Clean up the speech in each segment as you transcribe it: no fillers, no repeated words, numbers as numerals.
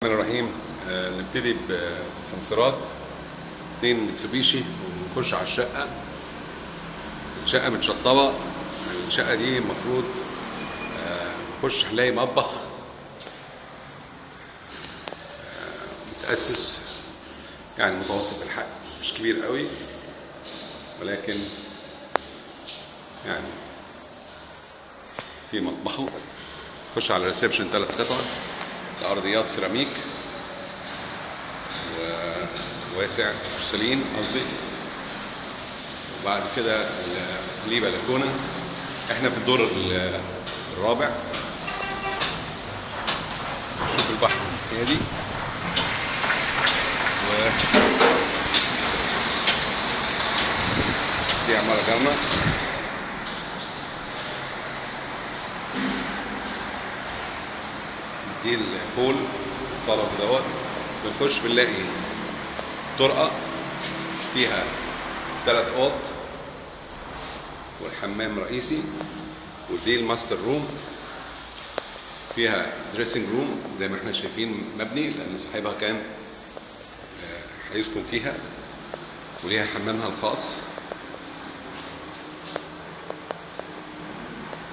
الرحمن الرحيم. نبتدي بسنسرات 2 ميتسوبيشي ونخش على الشقة. الشقة متشطبة. الشقة دي المفروض نخش هنلاقي مطبخ متأسس، يعني متوسط الحجم، مش كبير قوي ولكن يعني في مطبخه. نخش على الريسبشن 3 قطع، الأرضيات سيراميك وواسع بورسلين قصدي، وبعد كده ليه بلكونه. احنا في الدور الرابع. نشوف البحر من دي دي عمارة جامعة. دي الهول الصالة دوت. بنخش بنلاقي طرقة فيها 3 أوض والحمام رئيسي، ودي الماستر روم فيها دريسنج روم زي ما احنا شايفين مبني، لأن صاحبها كان هيسكن فيها، وليها حمامها الخاص،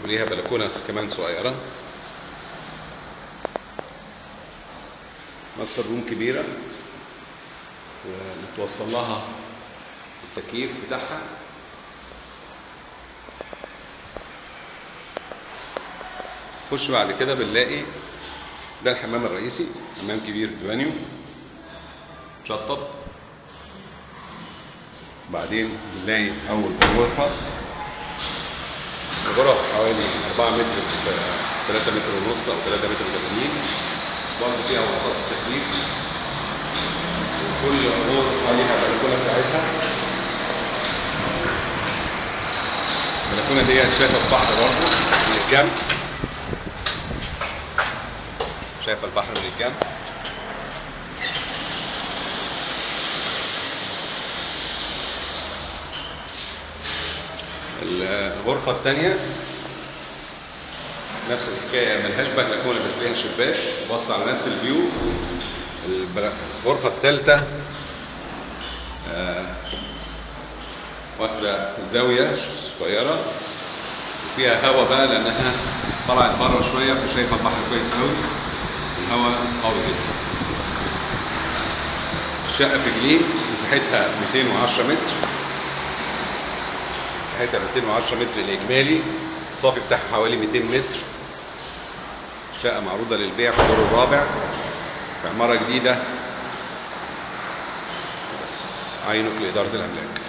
وليها بلكونة كمان صغيرة. ماستر روم كبيرة ومتوصل لها التكييف بتاعها. نخش بعد كده بنلاقي ده الحمام الرئيسي، حمام كبير ببانيو متشطب. بعدين بنلاقي أول غرفة. الغرف حوالي 4 متر في 3 متر ونص أو 3 متر و80. برضه فيها وصلات التكييف، وكل غرفة ليها بلكونة بتاعتها. البلكونة دي شايفة البحر برضه من الجنب، شايفة البحر من الجنب. الغرفة الثانية نفس الحكاية، ملهاش بلكونة بس ليها شباك بص على نفس الفيو. الغرفة الثالثة واخدة زاوية صغيرة وفيها هوا بقى، لأنها طلعت بره شوية فشايفة البحر كويس قوي، الهوا قوي جدا. الشقة في جليم، مساحتها 210 متر. مساحتها 210 متر الإجمالي، الصافي بتاعها حوالي 200 متر. الشقة معروضة للبيع في الدور الرابع في عمارة جديدة. بس عينك لإدارة الأملاك.